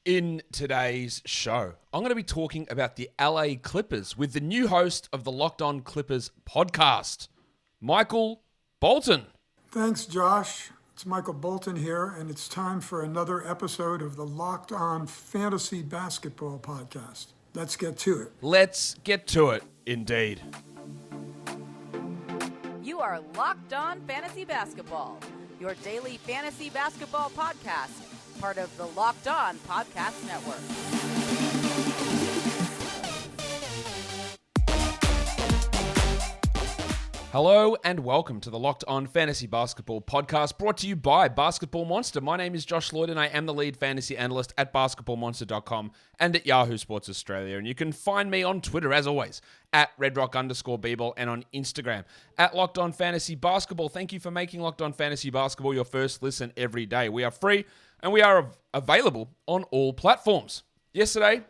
In today's show, I'm going to be talking about the LA Clippers with the new host of the Locked On Clippers podcast, Michael Bolton. Thanks, Josh. It's Michael Bolton here, and it's time for another episode of the Locked On Fantasy Basketball podcast. Let's get to it. Let's get to it, indeed. You are Locked On Fantasy Basketball, your daily fantasy basketball podcast, part of the Locked On Podcast Network. Hello and welcome to the Locked On Fantasy Basketball podcast brought to you by Basketball Monster. My name is Josh Lloyd and I am the lead fantasy analyst at basketballmonster.com and at Yahoo Sports Australia. And you can find me on Twitter, as always, at redrock_bball and on Instagram at Locked On Fantasy Basketball. Thank you for making Locked On Fantasy Basketball your first listen every day. We are free and we are available on all platforms. Yesterday,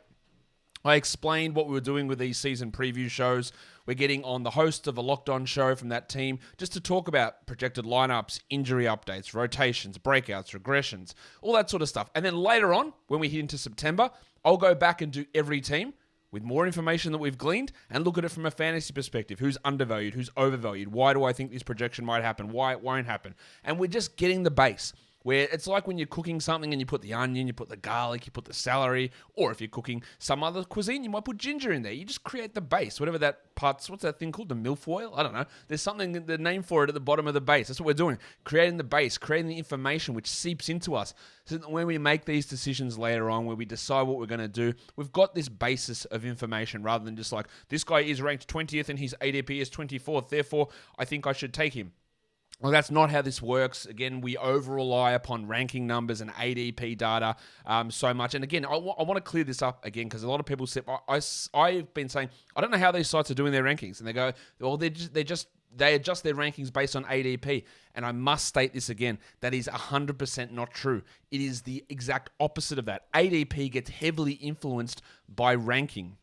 I explained what we were doing with these season preview shows. We're getting on the host of a Locked On show from that team just to talk about projected lineups, injury updates, rotations, breakouts, regressions, all that sort of stuff. And then later on, when we hit into September, I'll go back and do every team with more information that we've gleaned and look at it from a fantasy perspective. Who's undervalued? Who's overvalued? Why do I think this projection might happen? Why it won't happen? And we're just getting the base. Where it's like when you're cooking something and you put the onion, you put the garlic, you put the celery, or if you're cooking some other cuisine, you might put ginger in there. You just create the base, whatever that part's, what's that thing called? The milfoil? I don't know. There's something, the name for it at the bottom of the base. That's what we're doing. Creating the base, creating the information which seeps into us. So that when we make these decisions later on, where we decide what we're going to do, we've got this basis of information rather than just like, this guy is ranked 20th and his ADP is 24th, therefore I think I should take him. Well, that's not how this works. Again, we over-rely upon ranking numbers and ADP data so much. And again, I want to clear this up again because a lot of people say, I've been saying, I don't know how these sites are doing their rankings. And they go, well, they adjust their rankings based on ADP. And I must state this again, that is 100% not true. It is the exact opposite of that. ADP gets heavily influenced by ranking.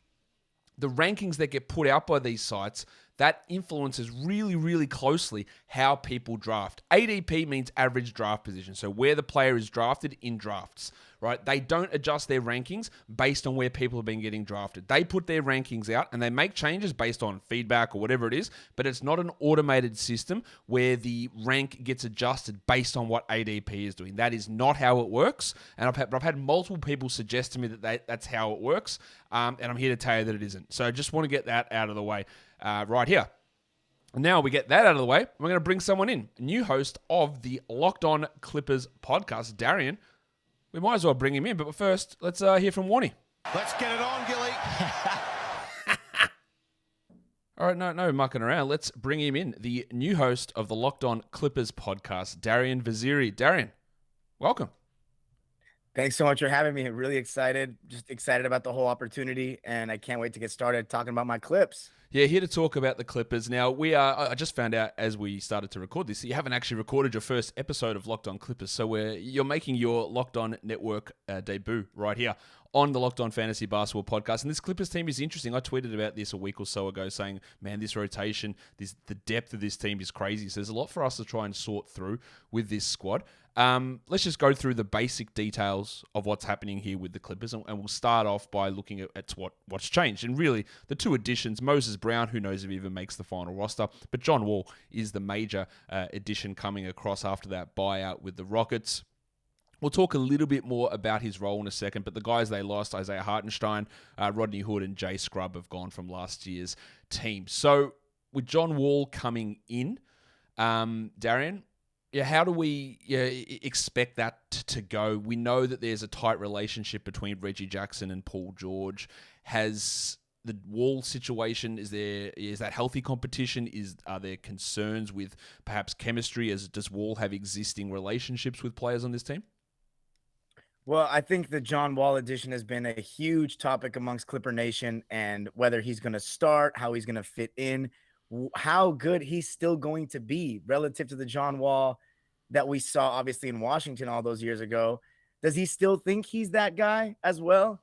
The rankings that get put out by these sites, that influences really, really closely how people draft. ADP means average draft position, so where the player is drafted in drafts, right? They don't adjust their rankings based on where people have been getting drafted. They put their rankings out and they make changes based on feedback or whatever it is, but it's not an automated system where the rank gets adjusted based on what ADP is doing. That is not how it works, and I've had multiple people suggest to me that that's how it works, and I'm here to tell you that it isn't. So I just want to get that out of the way. Right here. And now we get that out of the way, we're going to bring someone in, a new host of the Locked On Clippers podcast, Darian. We might as well bring him in, but first, let's hear from Warnie. Let's get it on, Gilly. All right, no mucking around. Let's bring him in, the new host of the Locked On Clippers podcast, Darian Vaziri. Darian, welcome. Thanks so much for having me. Really excited, just excited about the whole opportunity, and I can't wait to get started talking about my Clips. Yeah, here to talk about the Clippers. Now, I just found out as we started to record this, you haven't actually recorded your first episode of Locked On Clippers, so you're making your Locked On Network debut right here on the Locked On Fantasy Basketball podcast. And this Clippers team is interesting. I tweeted about this a week or so ago saying, man, this rotation, the depth of this team is crazy. So there's a lot for us to try and sort through with this squad. Let's just go through the basic details of what's happening here with the Clippers, and we'll start off by looking at what's changed. And really, the two additions, Moses Brown, who knows if he even makes the final roster, but John Wall is the major addition coming across after that buyout with the Rockets. We'll talk a little bit more about his role in a second, but the guys they lost, Isaiah Hartenstein, Rodney Hood, and Jay Scrubb have gone from last year's team. So with John Wall coming in, Darian, yeah, how do we expect that to go? We know that there's a tight relationship between Reggie Jackson and Paul George. Has the Wall situation, is that healthy competition? Are there concerns with perhaps chemistry? Does Wall have existing relationships with players on this team? Well, I think the John Wall addition has been a huge topic amongst Clipper Nation, and whether he's going to start, how he's going to fit in, how good he's still going to be relative to the John Wall that we saw obviously in Washington all those years ago. Does he still think he's that guy as well?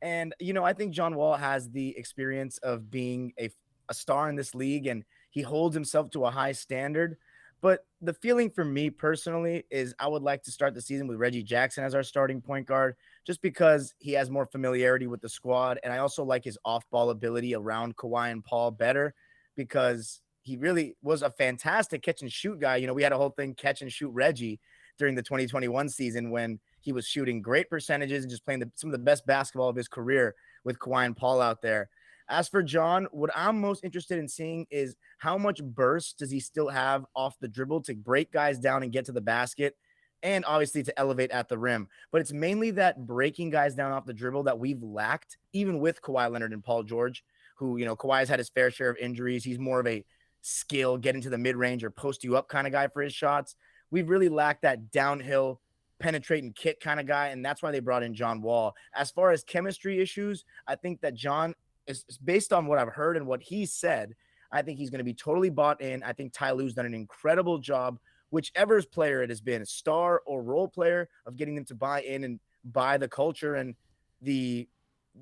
And, I think John Wall has the experience of being a star in this league, and he holds himself to a high standard. But the feeling for me personally is I would like to start the season with Reggie Jackson as our starting point guard, just because he has more familiarity with the squad. And I also like his off-ball ability around Kawhi and Paul better, because he really was a fantastic catch and shoot guy. We had a whole thing, catch and shoot Reggie, during the 2021 season, when he was shooting great percentages and just playing some of the best basketball of his career with Kawhi and Paul out there. As for John, what I'm most interested in seeing is how much burst does he still have off the dribble to break guys down and get to the basket, and obviously to elevate at the rim. But it's mainly that breaking guys down off the dribble that we've lacked, even with Kawhi Leonard and Paul George, who, Kawhi's had his fair share of injuries. He's more of a skill, get into the mid-range or post you up kind of guy for his shots. We've really lacked that downhill penetrate and kick kind of guy, and that's why they brought in John Wall. As far as chemistry issues, I think that John is based on what I've heard and what he said. I think he's going to be totally bought in. I think Ty Lue's done an incredible job, whichever player it has been, star or role player, of getting them to buy in and buy the culture and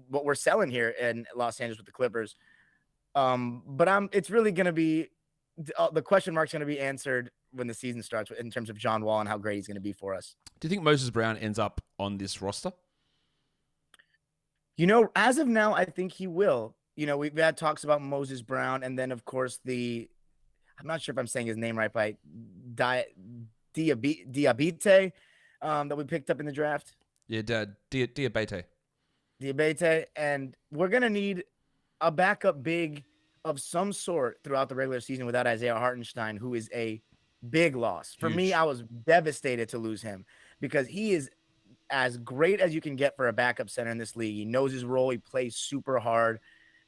what we're selling here in Los Angeles with the Clippers. But it's really going to be the question mark's going to be answered when the season starts in terms of John Wall and how great he's going to be for us. Do you think Moses Brown ends up on this roster? As of now, I think he will. We've had talks about Moses Brown, and then, of course, I'm not sure if I'm saying his name right, by Diabite, that we picked up in the draft. Yeah, Diabate. Diabate, and we're going to need a backup big of some sort throughout the regular season without Isaiah Hartenstein, who is a big loss. For me, I was devastated to lose him, because he is as great as you can get for a backup center in this league. He knows his role. He plays super hard.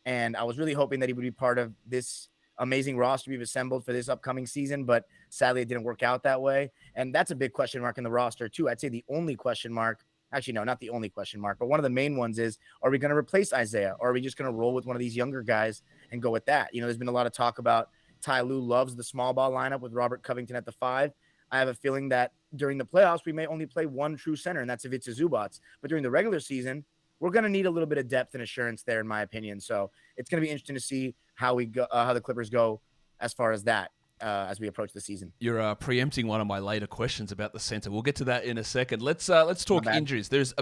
And I was really hoping that he would be part of this amazing roster we've assembled for this upcoming season, but sadly it didn't work out that way. And that's a big question mark in the roster too. I'd say the only question mark, actually, no, not the only question mark, but one of the main ones is, are we going to replace Isaiah, or are we just going to roll with one of these younger guys and go with that? There's been a lot of talk about Ty Lue loves the small ball lineup with Robert Covington at the 5. I have a feeling that during the playoffs, we may only play one true center, and that's Ivica Zubac. But during the regular season, we're going to need a little bit of depth and assurance there, in my opinion. So it's going to be interesting to see how the Clippers go as far as that as we approach the season. You're preempting one of my later questions about the center. We'll get to that in a second. Let's talk injuries. There's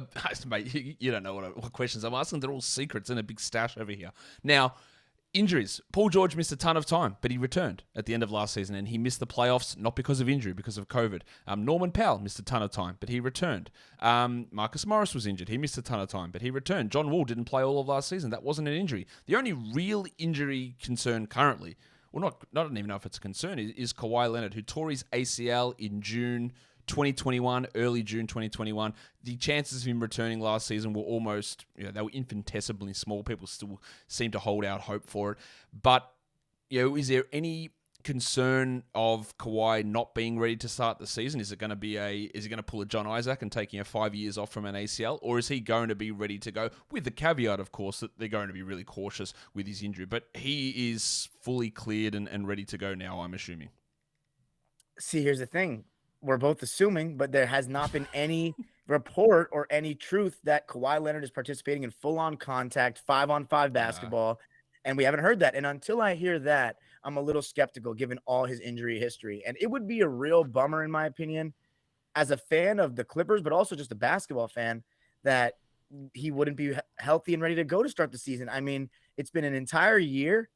mate, you don't know what questions I'm asking. They're all secrets in a big stash over here. Now, injuries. Paul George missed a ton of time, but he returned at the end of last season, and he missed the playoffs not because of injury, because of COVID. Norman Powell missed a ton of time, but he returned. Marcus Morris was injured. He missed a ton of time, but he returned. John Wall didn't play all of last season. That wasn't an injury. The only real injury concern currently, well, not even know if it's a concern, is Kawhi Leonard, who tore his ACL in June 2021, early June 2021. The chances of him returning last season were almost, they were infinitesimally small. People still seem to hold out hope for it. But, is there any concern of Kawhi not being ready to start the season? Is he going to pull a John Isaac and taking 5 years off from an ACL? Or is he going to be ready to go? With the caveat, of course, that they're going to be really cautious with his injury. But he is fully cleared and ready to go now, I'm assuming. See, here's the thing. We're both assuming, but there has not been any report or any truth that Kawhi Leonard is participating in full-on contact 5-on-5 basketball, and we haven't heard that. And until I hear that, I'm a little skeptical given all his injury history. And it would be a real bummer, in my opinion, as a fan of the Clippers, but also just a basketball fan, that he wouldn't be healthy and ready to go to start the season. I mean, it's been an entire year.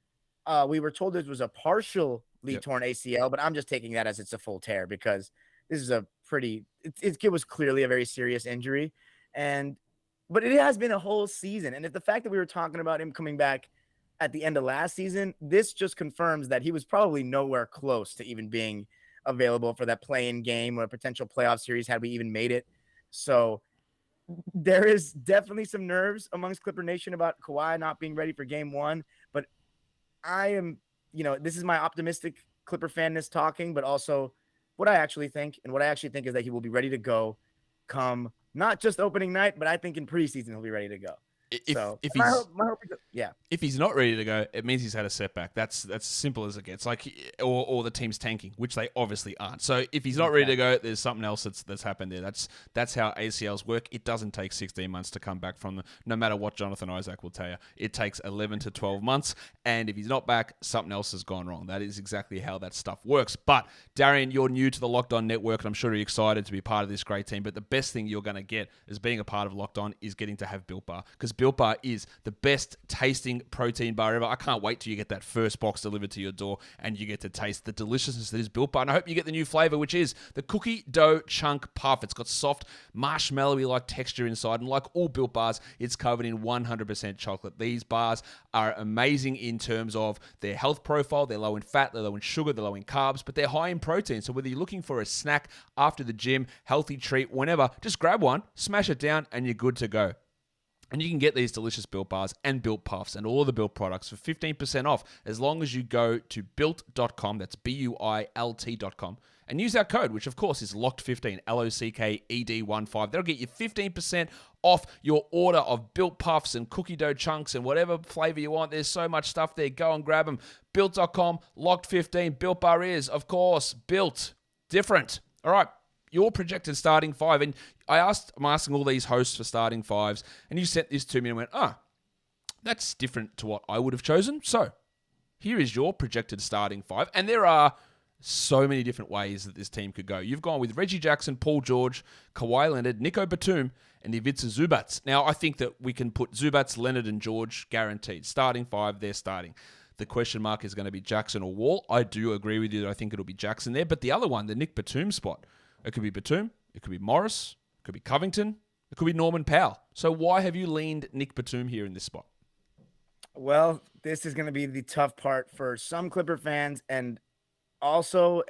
We were told it was a partially torn ACL, but I'm just taking that as it's a full tear, because this is it was clearly a very serious injury. But it has been a whole season. And if the fact that we were talking about him coming back at the end of last season, this just confirms that he was probably nowhere close to even being available for that play-in game or a potential playoff series had we even made it. So there is definitely some nerves amongst Clipper Nation about Kawhi not being ready for game 1. But I am, this is my optimistic Clipper fanness talking, but also what I actually think. And what I actually think is that he will be ready to go come not just opening night, but I think in preseason he'll be ready to go. If Yeah. If he's not ready to go, it means he's had a setback. That's as simple as it gets. Or the team's tanking, which they obviously aren't. So if he's not ready to go, there's something else that's happened there. That's how ACLs work. It doesn't take 16 months to come back from them. No matter what Jonathan Isaac will tell you, it takes 11 to 12 months. And if he's not back, something else has gone wrong. That is exactly how that stuff works. But Darian, you're new to the Locked On Network, and I'm sure you're excited to be part of this great team. But the best thing you're going to get as being a part of Locked On is getting to have Built Bar, because Built Bar is the best tasting protein bar ever. I can't wait till you get that first box delivered to your door and you get to taste the deliciousness that is Built Bar. And I hope you get the new flavor, which is the cookie dough chunk puff. It's got soft marshmallowy like texture inside, and like all Built Bars, it's covered in 100% chocolate. These bars are amazing in terms of their health profile. They're low in fat, they're low in sugar, they're low in carbs, but they're high in protein. So whether you're looking for a snack after the gym, healthy treat, whenever, just grab one, smash it down, and you're good to go. And you can get these delicious Built Bars and Built Puffs and all of the Built products for 15% off as long as you go to built.com, that's BUILT.com, and use our code, which of course is LOCKED15, LOCKED15. That'll get you 15% off your order of Built Puffs and cookie dough chunks and whatever flavor you want. There's so much stuff there. Go and grab them. Built.com, LOCKED15. Built Bar is, of course, built different. All right. Your projected starting five. And I'm asking all these hosts for starting fives, and you sent this to me and went, that's different to what I would have chosen. So here is your projected starting five. And there are so many different ways that this team could go. You've gone with Reggie Jackson, Paul George, Kawhi Leonard, Nico Batum, and Ivica Zubac. Now, I think that we can put Zubac, Leonard, and George guaranteed. Starting five, they're starting. The question mark is going to be Jackson or Wall. I do agree with you that I think it'll be Jackson there. But the other one, the Nick Batum spot, it could be Batum, it could be Morris, it could be Covington, it could be Norman Powell. So why have you leaned Nick Batum here in this spot? Well, this is going to be the tough part for some Clipper fans, and also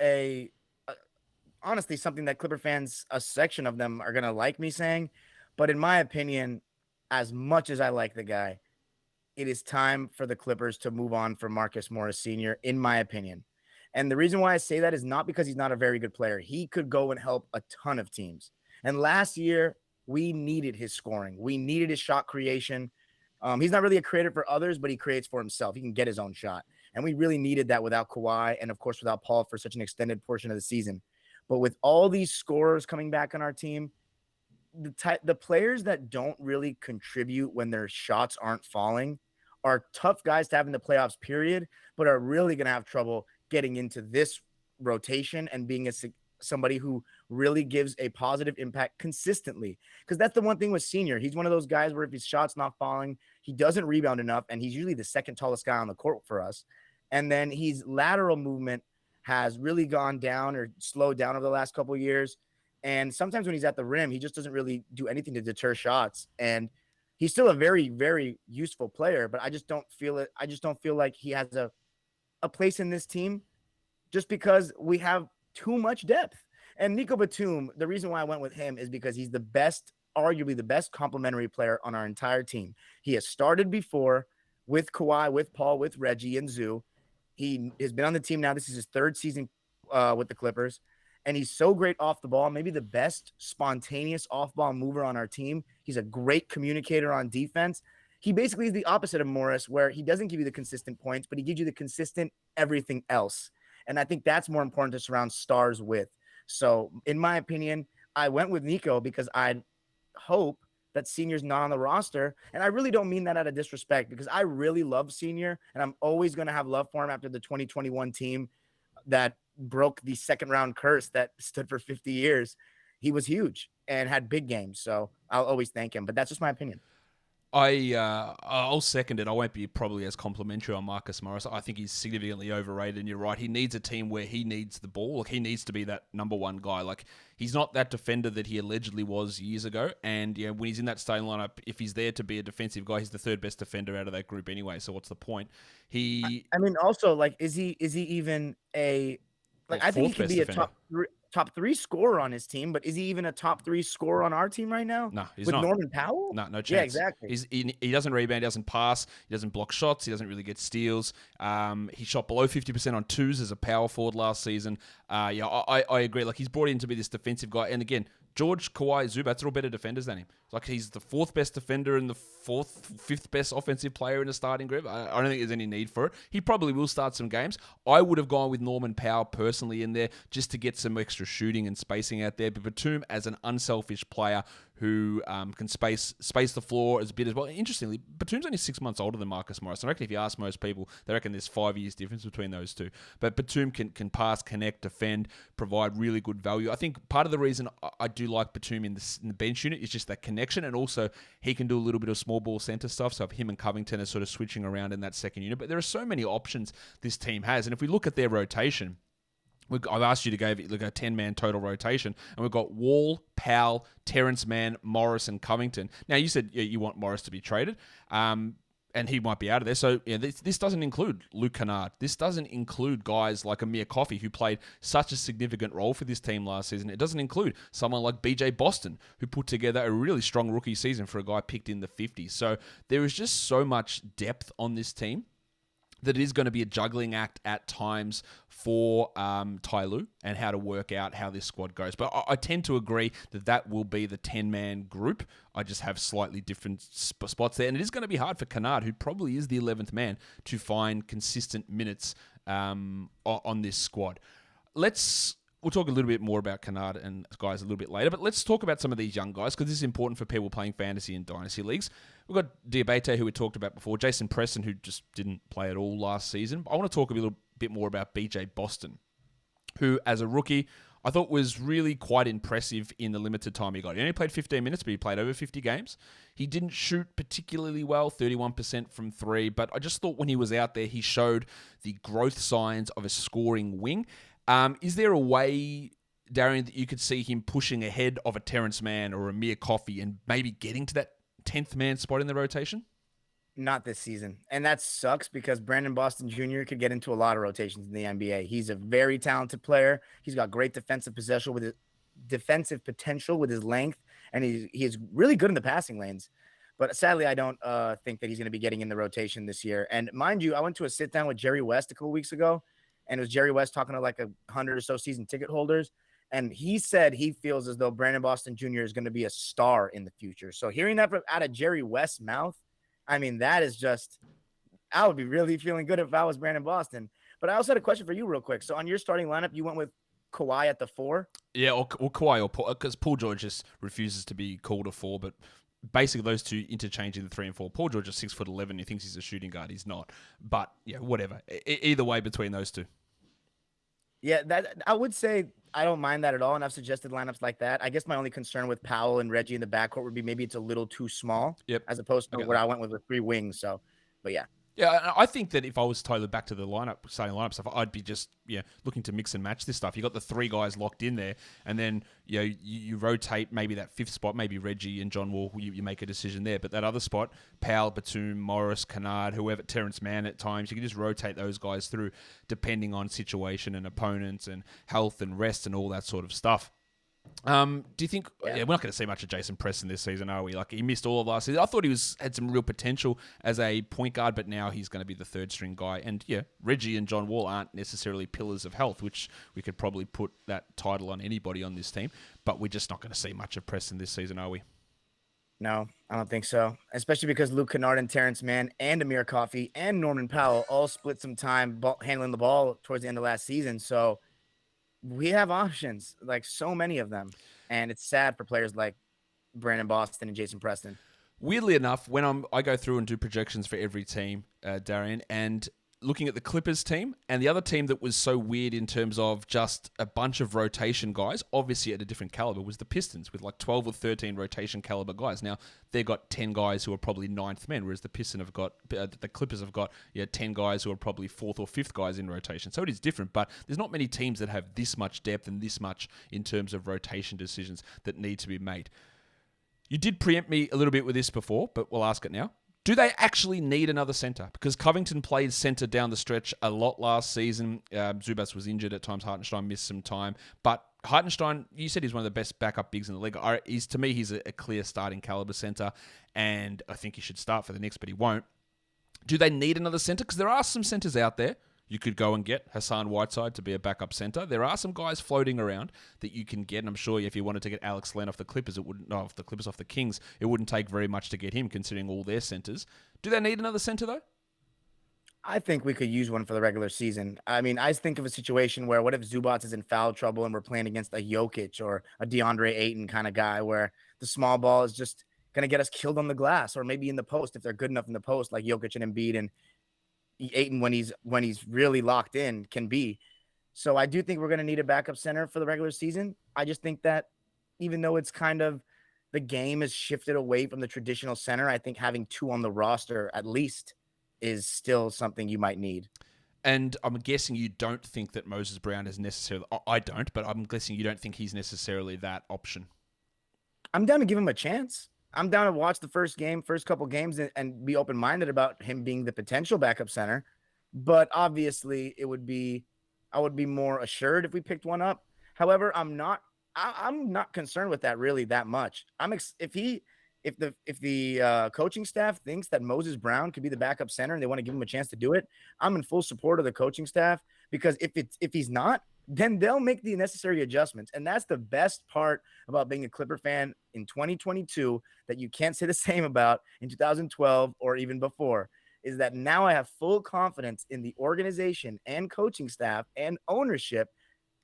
honestly something that Clipper fans, a section of them, are going to like me saying. But in my opinion, as much as I like the guy, it is time for the Clippers to move on from Marcus Morris Sr., in my opinion. And the reason why I say that is not because he's not a very good player. He could go and help a ton of teams. And last year, we needed his scoring. We needed his shot creation. He's not really a creator for others, but he creates for himself. He can get his own shot. And we really needed that without Kawhi and, of course, without Paul for such an extended portion of the season. But with all these scorers coming back on our team, the players that don't really contribute when their shots aren't falling are tough guys to have in the playoffs, period, but are really going to have trouble getting into this rotation and being somebody who really gives a positive impact consistently. Because that's the one thing with Senior. He's one of those guys where if his shot's not falling, he doesn't rebound enough, and he's usually the second tallest guy on the court for us. And then his lateral movement has really gone down or slowed down over the last couple of years. And sometimes when he's at the rim, he just doesn't really do anything to deter shots. And he's still a very, very useful player, but I just don't feel it. I just don't feel like he has a place in this team just because we have too much depth. And Nico Batum, the reason why I went with him is because he's the best, arguably the best complementary player on our entire team. He has started before with Kawhi, with Paul, with Reggie and Zoo. He has been on the team now. This is his third season with the Clippers. And he's so great off the ball, maybe the best spontaneous off-ball mover on our team. He's a great communicator on defense. He basically is the opposite of Morris, where he doesn't give you the consistent points, but he gives you the consistent everything else. And I think that's more important to surround stars with. So in my opinion, I went with Nico because I hope that Senior's not on the roster. And I really don't mean that out of disrespect, because I really love Senior, and I'm always going to have love for him after the 2021 team that broke the second round curse that stood for 50 years. He was huge and had big games. So I'll always thank him, but that's just my opinion. I'll second it. I won't be probably as complimentary on Marcus Morris. I think he's significantly overrated, and you're right. He needs a team where he needs the ball. Like, he needs to be that number one guy. Like, he's not that defender that he allegedly was years ago. And when he's in that starting lineup, if he's there to be a defensive guy, he's the third best defender out of that group anyway. So what's the point? I mean, also, like, is he even a like? I think he could be a top three scorer on his team, but is he even a top three scorer on our team right now? No, he's with not. Norman Powell? No chance. Yeah, exactly. He doesn't rebound, he doesn't pass, he doesn't block shots, he doesn't really get steals. He shot below 50% on twos as a power forward last season. I agree. Like, he's brought in to be this defensive guy, and again, George, Kawhi, Zubats are all better defenders than him. Like, he's the fourth best defender and the fifth best offensive player in the starting group. I don't think there's any need for it. He probably will start some games. I would have gone with Norman Powell personally in there just to get some extra shooting and spacing out there. But Batum, as an unselfish player who can space the floor as a bit as well. Interestingly, Batum's only 6 months older than Marcus Morris. I reckon if you ask most people, they reckon there's 5 years difference between those two. But Batum can pass, connect, defend, provide really good value. I think part of the reason I do like Batum in the bench unit is just that connection, and also he can do a little bit of small ball center stuff. So if him and Covington are sort of switching around in that second unit, but there are so many options this team has, and if we look at their rotation, I've asked you to go look at a 10-man total rotation, and we've got Wall, Powell, Terrence Mann, Morris, and Covington. Now, you said you want Morris to be traded, and he might be out of there. So this doesn't include Luke Kennard. This doesn't include guys like Amir Coffey, who played such a significant role for this team last season. It doesn't include someone like BJ Boston, who put together a really strong rookie season for a guy picked in the 50s. So there is just so much depth on this team that it is going to be a juggling act at times for Ty Lue and how to work out how this squad goes. But I tend to agree that will be the 10-man group. I just have slightly different spots there. And it is going to be hard for Kennard, who probably is the 11th man, to find consistent minutes on this squad. We'll talk a little bit more about Kennard and guys a little bit later, but let's talk about some of these young guys, because this is important for people playing fantasy and dynasty leagues. We've got Diabate, who we talked about before, Jason Preston, who just didn't play at all last season. I want to talk a little bit more about BJ Boston, who, as a rookie, I thought was really quite impressive in the limited time he got. He only played 15 minutes, but he played over 50 games. He didn't shoot particularly well, 31% from three, but I just thought when he was out there, he showed the growth signs of a scoring wing. Is there a way, Darian, that you could see him pushing ahead of a Terrence Mann or a Amir Coffey and maybe getting to that 10th man spot in the rotation? Not this season. And that sucks, because Brandon Boston Jr. could get into a lot of rotations in the NBA. He's a very talented player. He's got great defensive potential with his length, and he is really good in the passing lanes. But sadly, I don't think that he's going to be getting in the rotation this year. And mind you, I went to a sit down with Jerry West a couple weeks ago, and it was Jerry West talking to like 100 or so season ticket holders. And he said he feels as though Brandon Boston Jr. is going to be a star in the future. So hearing that out of Jerry West's mouth, I mean, that is just, I would be really feeling good if I was Brandon Boston. But I also had a question for you real quick. So on your starting lineup, you went with Kawhi at the 4? Yeah, or Kawhi, or Paul, because Paul George just refuses to be called a 4, but basically those two interchanging the 3 and 4. Paul George is 6'11". He thinks he's a shooting guard. He's not. But yeah, whatever. Either way between those two. Yeah, that I would say I don't mind that at all, and I've suggested lineups like that. I guess my only concern with Powell and Reggie in the backcourt would be maybe it's a little too small, as opposed to what I went with 3 wings. So, but yeah. Yeah, I think that if I was totally back to the starting lineup stuff, I'd be just looking to mix and match this stuff. You got the 3 guys locked in there, and then you rotate maybe that 5th spot, maybe Reggie and John Wall. You make a decision there, but that other spot, Powell, Batum, Morris, Kennard, whoever, Terrence Mann at times, you can just rotate those guys through depending on situation and opponents and health and rest and all that sort of stuff. Do you think we're not going to see much of Jason Preston this season, are we? Like, he missed all of last season. I thought he had some real potential as a point guard, but now he's going to be the 3rd string guy. And Reggie and John Wall aren't necessarily pillars of health, which we could probably put that title on anybody on this team. But we're just not going to see much of Preston this season, are we? No, I don't think so. Especially because Luke Kennard and Terrence Mann and Amir Coffey and Norman Powell all split some time handling the ball towards the end of last season. So we have options, like so many of them. And it's sad for players like Brandon Boston and Jason Preston. Weirdly enough, when I go through and do projections for every team, Darian, and looking at the Clippers team and the other team that was so weird in terms of just a bunch of rotation guys, obviously at a different caliber, was the Pistons with like 12 or 13 rotation caliber guys. Now, they've got 10 guys who are probably 9th men, whereas the Clippers have got 10 guys who are probably 4th or 5th guys in rotation. So it is different, but there's not many teams that have this much depth and this much in terms of rotation decisions that need to be made. You did preempt me a little bit with this before, but we'll ask it now. Do they actually need another center? Because Covington played center down the stretch a lot last season. Zubats was injured at times. Hartenstein missed some time. But Hartenstein, you said he's one of the best backup bigs in the league. To me, he's a clear starting caliber center, and I think he should start for the Knicks, but he won't. Do they need another center? Because there are some centers out there. You could go and get Hassan Whiteside to be a backup center. There are some guys floating around that you can get, and I'm sure if you wanted to get Alex Len off the Clippers, off the Kings, it wouldn't take very much to get him, considering all their centers. Do they need another center though? I think we could use one for the regular season. I mean, I think of a situation where what if Zubats is in foul trouble and we're playing against a Jokic or a DeAndre Ayton kind of guy where the small ball is just going to get us killed on the glass or maybe in the post if they're good enough in the post like Jokic and Embiid and Ayton when he's really locked in can be. So I do think we're going to need a backup center for the regular season. I just think that even though it's kind of the game has shifted away from the traditional center, I think having two on the roster at least is still something you might need. And I'm guessing you don't think that Moses Brown is necessarily... I don't, but I'm guessing you don't think he's necessarily that option. I'm down to give him a chance. I'm down to watch the first couple games and be open-minded about him being the potential backup center. But obviously I would be more assured if we picked one up. However, I'm not concerned with that really that much. If the coaching staff thinks that Moses Brown could be the backup center and they want to give him a chance to do it, I'm in full support of the coaching staff because if he's not, then they'll make the necessary adjustments. And that's the best part about being a Clipper fan in 2022 that you can't say the same about in 2012 or even before, is that now I have full confidence in the organization and coaching staff and ownership.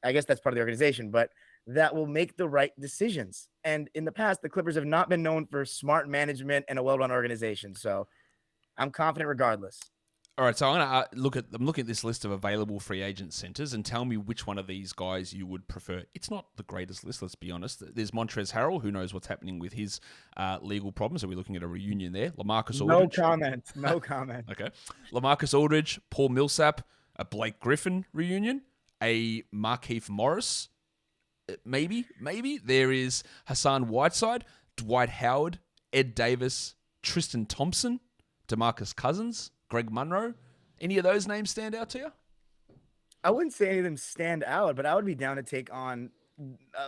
I guess that's part of the organization, but that will make the right decisions. And in the past, the Clippers have not been known for smart management and a well-run organization. So I'm confident regardless. All right, so I'm looking at this list of available free agent centers and tell me which one of these guys you would prefer. It's not the greatest list, let's be honest. There's Montrezl Harrell, who knows what's happening with his legal problems. Are we looking at a reunion there? LaMarcus Aldridge. No comment. Okay. LaMarcus Aldridge, Paul Millsap, a Blake Griffin reunion, a Markieff Morris, maybe. There is Hassan Whiteside, Dwight Howard, Ed Davis, Tristan Thompson, DeMarcus Cousins, Greg Monroe. Any of those names stand out to you? I wouldn't say any of them stand out, but I would be down to take on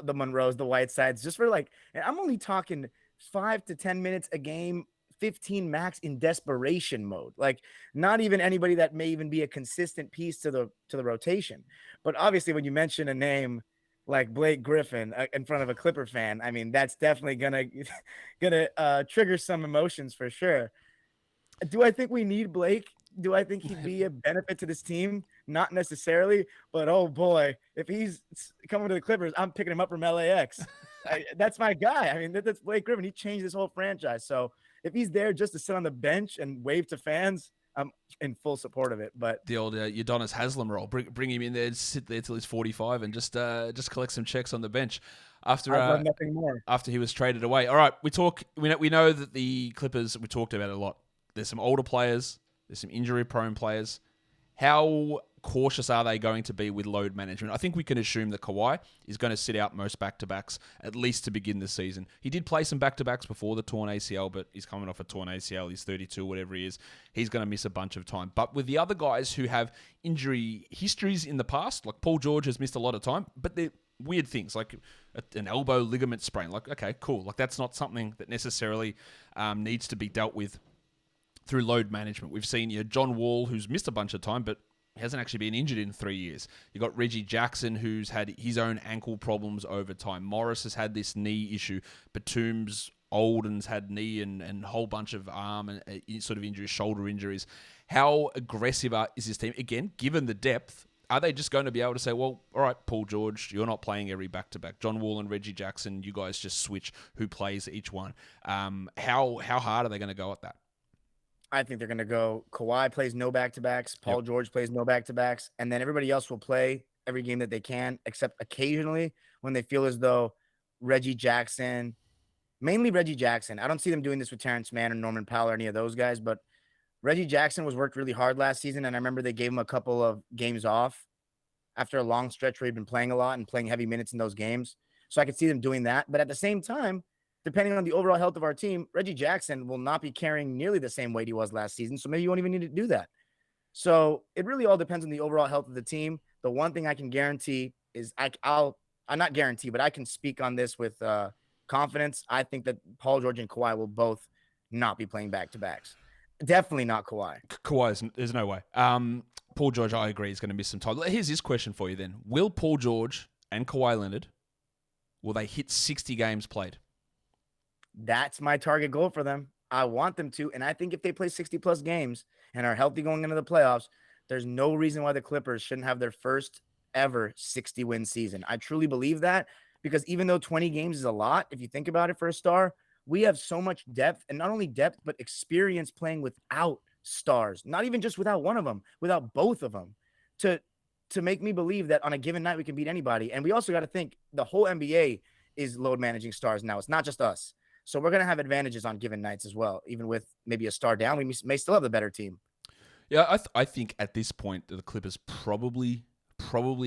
the Monroes, the Whitesides, just for and I'm only talking 5 to 10 minutes a game, 15 max in desperation mode. Like not even anybody that may even be a consistent piece to the rotation. But obviously when you mention a name like Blake Griffin in front of a Clipper fan, I mean, that's definitely gonna trigger some emotions for sure. Do I think we need Blake? Do I think he'd be a benefit to this team? Not necessarily, but oh boy, if he's coming to the Clippers, I'm picking him up from LAX. That's my guy. I mean, that's Blake Griffin. He changed this whole franchise. So if he's there just to sit on the bench and wave to fans, I'm in full support of it. But the old Udonis Haslem role, bring him in there, sit there till he's 45, and just collect some checks on the bench. After nothing more. After he was traded away. All right, we know that the Clippers. We talked about it a lot. There's some older players. There's some injury-prone players. How cautious are they going to be with load management? I think we can assume that Kawhi is going to sit out most back-to-backs, at least to begin the season. He did play some back-to-backs before the torn ACL, but he's coming off a torn ACL. He's 32, whatever he is. He's going to miss a bunch of time. But with the other guys who have injury histories in the past, like Paul George has missed a lot of time, but they're weird things, like an elbow ligament sprain. Like, okay, cool. Like, that's not something that necessarily needs to be dealt with through load management. We've seen John Wall, who's missed a bunch of time, but hasn't actually been injured in 3 years. You got Reggie Jackson, who's had his own ankle problems over time. Morris has had this knee issue. Batum's old and's had knee and a whole bunch of arm and sort of injuries, shoulder injuries. How aggressive is this team? Again, given the depth, are they just going to be able to say, well, all right, Paul George, you're not playing every back-to-back. John Wall and Reggie Jackson, you guys just switch who plays each one. How hard are they going to go at that? I think they're going to go Kawhi plays no back-to-backs, Paul George plays no back-to-backs, and then everybody else will play every game that they can, except occasionally when they feel as though Reggie Jackson, mainly Reggie Jackson. I don't see them doing this with Terrence Mann or Norman Powell or any of those guys, but Reggie Jackson was worked really hard last season, and I remember they gave him a couple of games off after a long stretch where he'd been playing a lot and playing heavy minutes in those games. So I could see them doing that. But at the same time, depending on the overall health of our team, Reggie Jackson will not be carrying nearly the same weight he was last season. So maybe you won't even need to do that. So it really all depends on the overall health of the team. The one thing I can guarantee is I'm not guarantee, but I can speak on this with confidence. I think that Paul George and Kawhi will both not be playing back-to-backs. Definitely not Kawhi. Kawhi, there's no way. Paul George, I agree, is going to miss some time. Here's this question for you then. Will Paul George and Kawhi Leonard, will they hit 60 games played? That's my target goal for them. I want them to. And I think if they play 60-plus games and are healthy going into the playoffs, there's no reason why the Clippers shouldn't have their first ever 60-win season. I truly believe that, because even though 20 games is a lot, if you think about it for a star, we have so much depth, and not only depth, but experience playing without stars, not even just without one of them, without both of them, to make me believe that on a given night we can beat anybody. And we also got to think the whole NBA is load managing stars now. It's not just us. So we're going to have advantages on given nights as well. Even with maybe a star down, we may still have the better team. Yeah, I think at this point the Clippers probably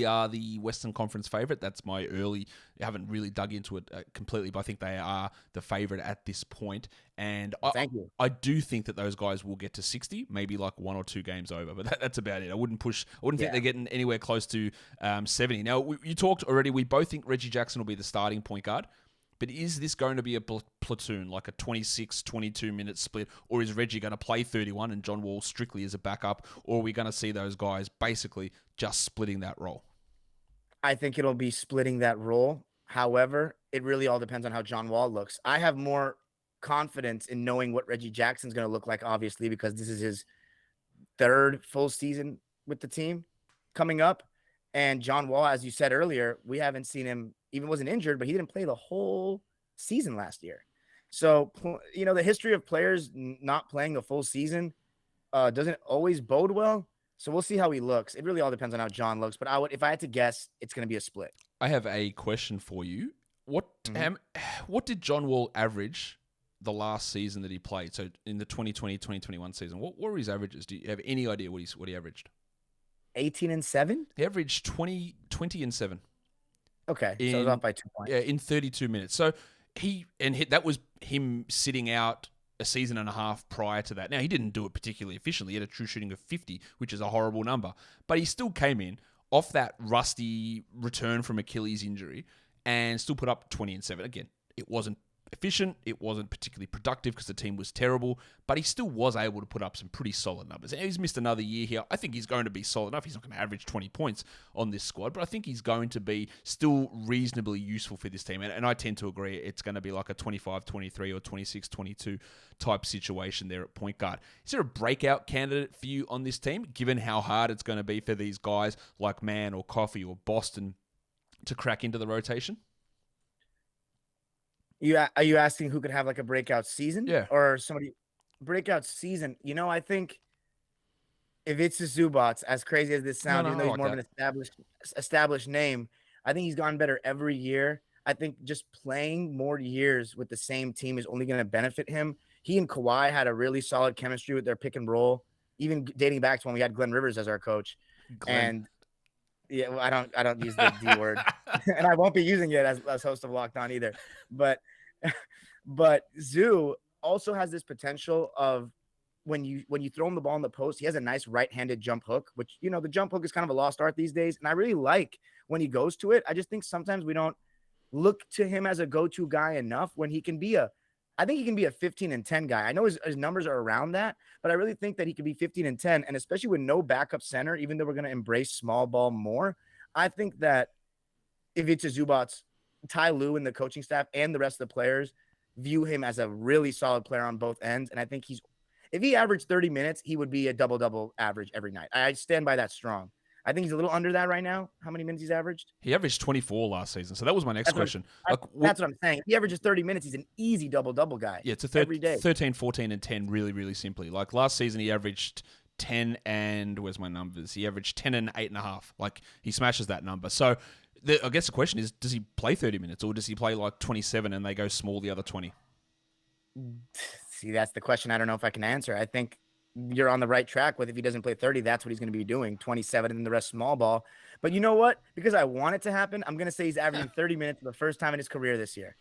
are the Western Conference favorite. That's my early. I haven't really dug into it completely, but I think they are the favorite at this point. And I do think that those guys will get to 60, maybe like 1 or 2 games over, but that's about it. I wouldn't think they're getting anywhere close to 70. Now, you talked already. We both think Reggie Jackson will be the starting point guard. But is this going to be a platoon, like a 26, 22-minute split, or is Reggie going to play 31 and John Wall strictly as a backup, or are we going to see those guys basically just splitting that role? I think it'll be splitting that role. However, it really all depends on how John Wall looks. I have more confidence in knowing what Reggie Jackson's going to look like, obviously, because this is his 3rd full season with the team coming up. And John Wall, as you said earlier, we haven't seen him, even wasn't injured, but he didn't play the whole season last year. So, the history of players not playing a full season doesn't always bode well. So we'll see how he looks. It really all depends on how John looks. But if I had to guess, it's going to be a split. I have a question for you. What did John Wall average the last season that he played? So in the 2020-2021 season, what were his averages? Do you have any idea what he averaged? 18-7? He averaged 20-7. Okay, so it was off by 2 points. Yeah, in 32 minutes. So that was him sitting out a season and a half prior to that. Now, he didn't do it particularly efficiently. He had a true shooting of 50, which is a horrible number. But he still came in off that rusty return from Achilles injury and still put up 20-7. Again, it wasn't efficient. It wasn't particularly productive because the team was terrible, but he still was able to put up some pretty solid numbers. And he's missed another year here. I think he's going to be solid enough. He's not going to average 20 points on this squad, but I think he's going to be still reasonably useful for this team. And I tend to agree it's going to be like a 25-23 or 26-22 type situation there at point guard. Is there a breakout candidate for you on this team, given how hard it's going to be for these guys like Mann or Coffey or Boston to crack into the rotation? Are you asking who could have like a breakout season? Yeah. Or somebody breakout season? I think if it's a Zubats, as crazy as this sounds, even though he's more of an established name, I think he's gotten better every year. I think just playing more years with the same team is only going to benefit him. He and Kawhi had a really solid chemistry with their pick and roll, even dating back to when we had Glenn Rivers as our coach. And yeah, well, I don't use the D word, and I won't be using it as host of Locked On either. But Zoo also has this potential of when you throw him the ball in the post, he has a nice right-handed jump hook, which the jump hook is kind of a lost art these days, and I really like when he goes to it. I just think sometimes we don't look to him as a go-to guy enough when he can be I think he can be a 15-10 guy. I know his numbers are around that, but I really think that he could be 15-10, and especially with no backup center, even though we're going to embrace small ball more, I think that if it's a Zubats, Ty Lue and the coaching staff and the rest of the players view him as a really solid player on both ends, and I think if he averaged 30 minutes, he would be a double-double average every night. I stand by that strong. I think he's a little under that right now. How many minutes he's averaged? He averaged 24 last season. So that was my next question. That's what I'm saying. If he averages 30 minutes, he's an easy double-double guy. Yeah, it's every day. 13, 14, and 10 really, really simply. Like last season, he averaged 10 and... Where's my numbers? He averaged 10 and 8.5. Like he smashes that number. So I guess the question is, does he play 30 minutes or does he play like 27 and they go small the other 20? See, that's the question I don't know if I can answer. I think you're on the right track with if he doesn't play 30, that's what he's going to be doing, 27 and the rest small ball. But you know what? Because I want it to happen, I'm going to say he's averaging 30 minutes for the first time in his career this year.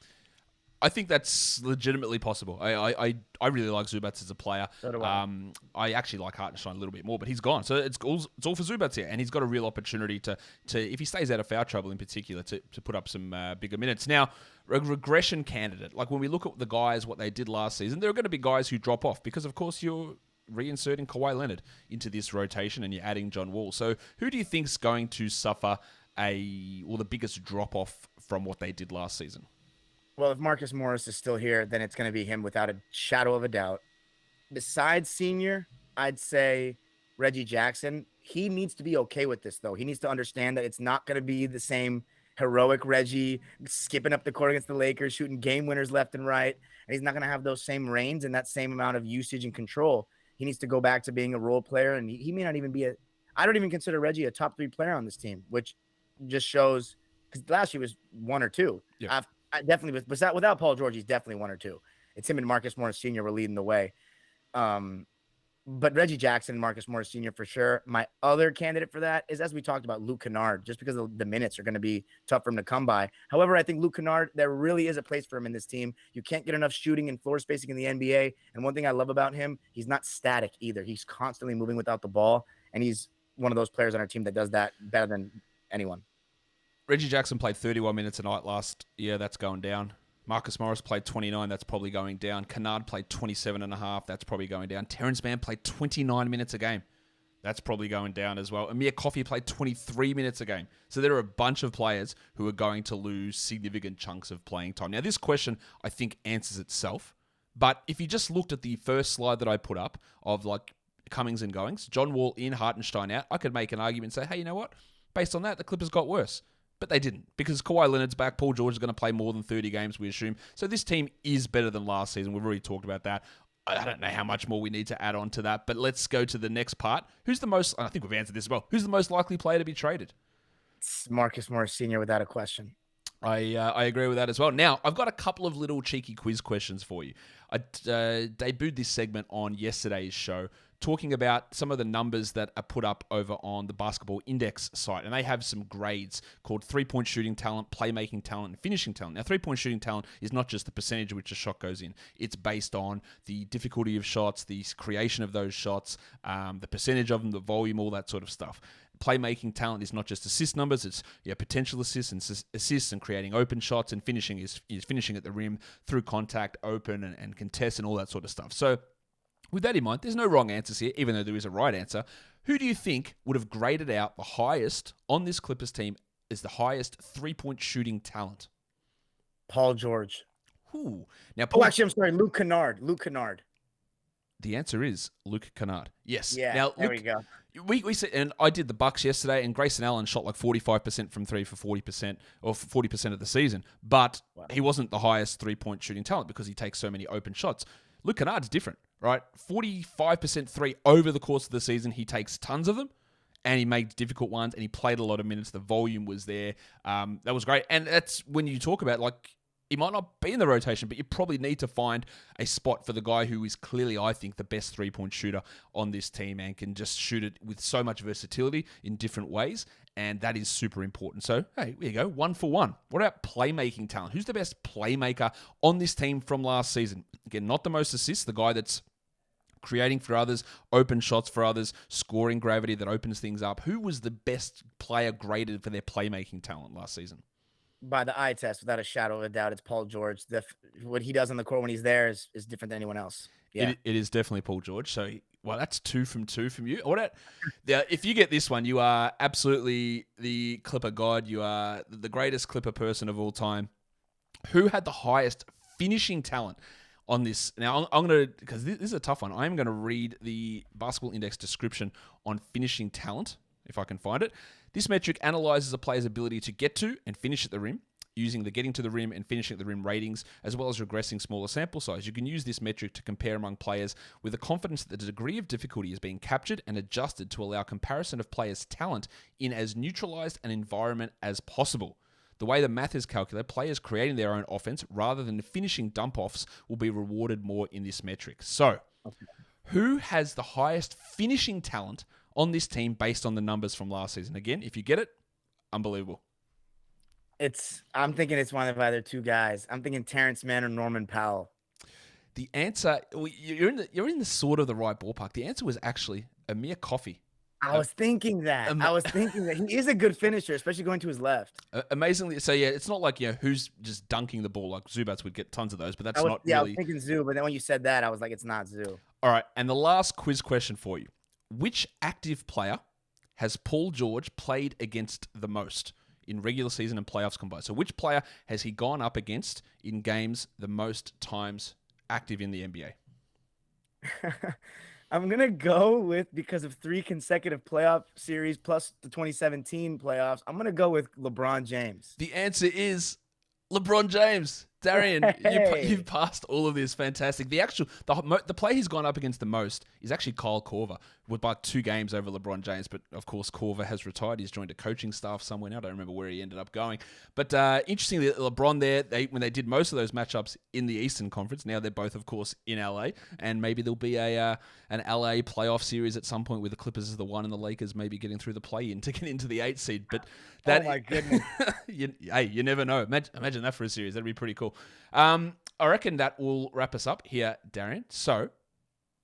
I think that's legitimately possible. I really like Zubats as a player. So do I. I actually like Hartenstein a little bit more, but he's gone. So it's all for Zubats here. And he's got a real opportunity to if he stays out of foul trouble in particular, to put up some bigger minutes. Now, a regression candidate. Like when we look at the guys, what they did last season, there are going to be guys who drop off because, of course, you're reinserting Kawhi Leonard into this rotation, and you're adding John Wall. So who do you think's going to suffer the biggest drop-off from what they did last season? Well, if Marcus Morris is still here, then it's going to be him without a shadow of a doubt. Besides senior, I'd say Reggie Jackson. He needs to be okay with this, though. He needs to understand that it's not going to be the same heroic Reggie skipping up the court against the Lakers, shooting game winners left and right. And he's not going to have those same reins and that same amount of usage and control. He needs to go back to being a role player, and he may not even be I don't even consider Reggie a top 3 player on this team, which just shows, because last year was 1 or 2. Yeah. I definitely without Paul George, he's definitely 1 or 2. It's him and Marcus Morris Sr. were leading the way. But Reggie Jackson and Marcus Morris Sr. for sure. My other candidate for that is, as we talked about, Luke Kennard, just because the minutes are going to be tough for him to come by. However, I think Luke Kennard, there really is a place for him in this team. You can't get enough shooting and floor spacing in the NBA. And one thing I love about him, he's not static either. He's constantly moving without the ball. And he's one of those players on our team that does that better than anyone. Reggie Jackson played 31 minutes a night last year. That's going down. Marcus Morris played 29. That's probably going down. Kennard played 27.5. That's probably going down. Terrence Mann played 29 minutes a game. That's probably going down as well. Amir Coffey played 23 minutes a game. So there are a bunch of players who are going to lose significant chunks of playing time. Now, this question, I think, answers itself. But if you just looked at the first slide that I put up of like comings and goings, John Wall in, Hartenstein out, I could make an argument and say, hey, you know what? Based on that, the Clippers got worse. But they didn't, because Kawhi Leonard's back. Paul George is going to play more than 30 games, we assume. So this team is better than last season. We've already talked about that. I don't know how much more we need to add on to that, but let's go to the next part. I think we've answered this as well. Who's the most likely player to be traded? It's Marcus Morris Sr. without a question. I agree with that as well. Now, I've got a couple of little cheeky quiz questions for you. I debuted this segment on yesterday's show, talking about some of the numbers that are put up over on the Basketball Index site. And they have some grades called three-point shooting talent, playmaking talent, and finishing talent. Now, three-point shooting talent is not just the percentage at which a shot goes in. It's based on the difficulty of shots, the creation of those shots, the percentage of them, the volume, all that sort of stuff. Playmaking talent is not just assist numbers, it's potential assists and creating open shots, and finishing is finishing at the rim through contact, open, and contest, and all that sort of stuff. So with that in mind, there's no wrong answers here, even though there is a right answer. Who do you think would have graded out the highest on this Clippers team as the highest three-point shooting talent? Paul George. Ooh. Now, I'm sorry, Luke Kennard. The answer is Luke Kennard. Yes. Yeah, now, there we go. We said, and I did the Bucks yesterday, and Grayson Allen shot like 45% from three for 40% or 40% of the season, but he wasn't the highest three-point shooting talent because he takes so many open shots. Luke Kennard's different, right? 45% three over the course of the season. He takes tons of them, and he made difficult ones, and he played a lot of minutes. The volume was there. That was great. And that's when you talk about, like, he might not be in the rotation, but you probably need to find a spot for the guy who is clearly, I think, the best three-point shooter on this team and can just shoot it with so much versatility in different ways, and that is super important. So, hey, here you go, 1 for 1. What about playmaking talent? Who's the best playmaker on this team from last season? Again, not the most assists, the guy that's creating for others, open shots for others, scoring gravity that opens things up. Who was the best player graded for their playmaking talent last season? By the eye test, without a shadow of a doubt, it's Paul George. What he does on the court when he's there is different than anyone else. Yeah, it is definitely Paul George. So, well, that's 2 from 2 from you. If you get this one, you are absolutely the Clipper god. You are the greatest Clipper person of all time. Who had the highest finishing talent on this? Now, I'm going to, because this is a tough one, I'm going to read the Basketball Index description on finishing talent, if I can find it. This metric analyzes a player's ability to get to and finish at the rim, using the getting to the rim and finishing at the rim ratings, as well as regressing smaller sample size. You can use this metric to compare among players with the confidence that the degree of difficulty is being captured and adjusted to allow comparison of players' talent in as neutralized an environment as possible. The way the math is calculated, players creating their own offense rather than finishing dump-offs will be rewarded more in this metric. So, who has the highest finishing talent on this team based on the numbers from last season? Again, if you get it, unbelievable. I'm thinking it's one of either two guys. I'm thinking Terrence Mann or Norman Powell. The answer, you're in the sort of the right ballpark. The answer was actually Amir Coffey. I was thinking that. He is a good finisher, especially going to his left. Amazingly, so yeah, it's not like who's just dunking the ball like Zubats would get tons of those, but that's not I was really. thinking Zoo, but then when you said that, I was like, it's not Zoo. All right, and the last quiz question for you: which active player has Paul George played against the most in regular season and playoffs combined? So, which player has he gone up against in games the most times active in the NBA? I'm going to go with, because of 3 consecutive playoff series plus the 2017 playoffs, I'm going to go with LeBron James. The answer is LeBron James. Darian, Hey. you've passed all of this. Fantastic. The player he's gone up against the most is actually Kyle Korver, with like 2 games over LeBron James. But of course, Korver has retired. He's joined a coaching staff somewhere now. I don't remember where he ended up going. But interestingly, LeBron there, when they did most of those matchups in the Eastern Conference, now they're both, of course, in LA. And maybe there'll be an LA playoff series at some point with the Clippers as the 1 and the Lakers maybe getting through the play-in to get into the 8 seed. But that, oh my goodness. you never know. Imagine that for a series. That'd be pretty cool. I reckon that will wrap us up here, Darian. So,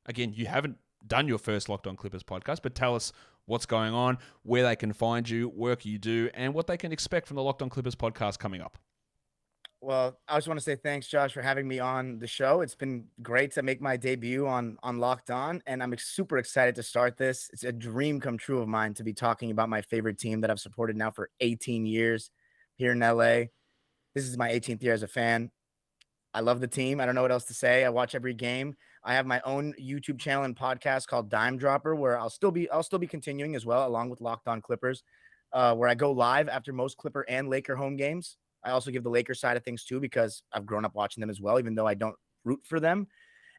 again, you haven't done your first Locked On Clippers podcast, but tell us what's going on, where they can find you, work you do, and what they can expect from the Locked On Clippers podcast coming up. Well, I just want to say thanks, Josh, for having me on the show. It's been great to make my debut on Locked On, and I'm super excited to start this. It's a dream come true of mine to be talking about my favorite team that I've supported now for 18 years here in LA. This is my 18th year as a fan. I love the team. I don't know what else to say. I watch every game. I have my own YouTube channel and podcast called Dime Dropper, where I'll still be continuing as well, along with Locked On Clippers, where I go live after most Clipper and Laker home games. I also give the Lakers side of things too, because I've grown up watching them as well, even though I don't root for them.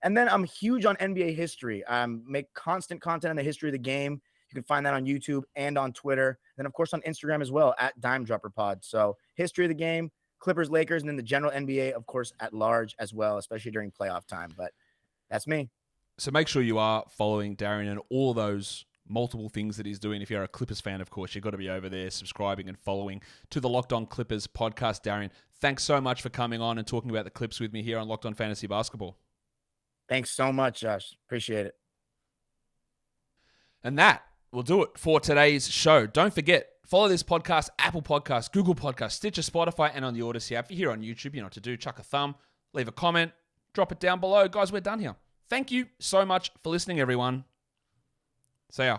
And then I'm huge on NBA history. I make constant content on the history of the game. You can find that on YouTube and on Twitter. And then, of course, on Instagram as well, at Dime Dropper Pod. So history of the game, Clippers, Lakers, and then the general NBA, of course, at large as well, especially during playoff time. But that's me. So make sure you are following Darian and all those multiple things that he's doing. If you're a Clippers fan, of course, you've got to be over there subscribing and following to the Locked On Clippers podcast. Darian, thanks so much for coming on and talking about the Clips with me here on Locked On Fantasy Basketball. Thanks so much, Josh. Appreciate it. And that will do it for today's show. Don't forget, follow this podcast, Apple Podcasts, Google Podcasts, Stitcher, Spotify, and on the Odyssey app. If you're here on YouTube, you know what to do. Chuck a thumb, leave a comment, drop it down below. Guys, we're done here. Thank you so much for listening, everyone. See ya.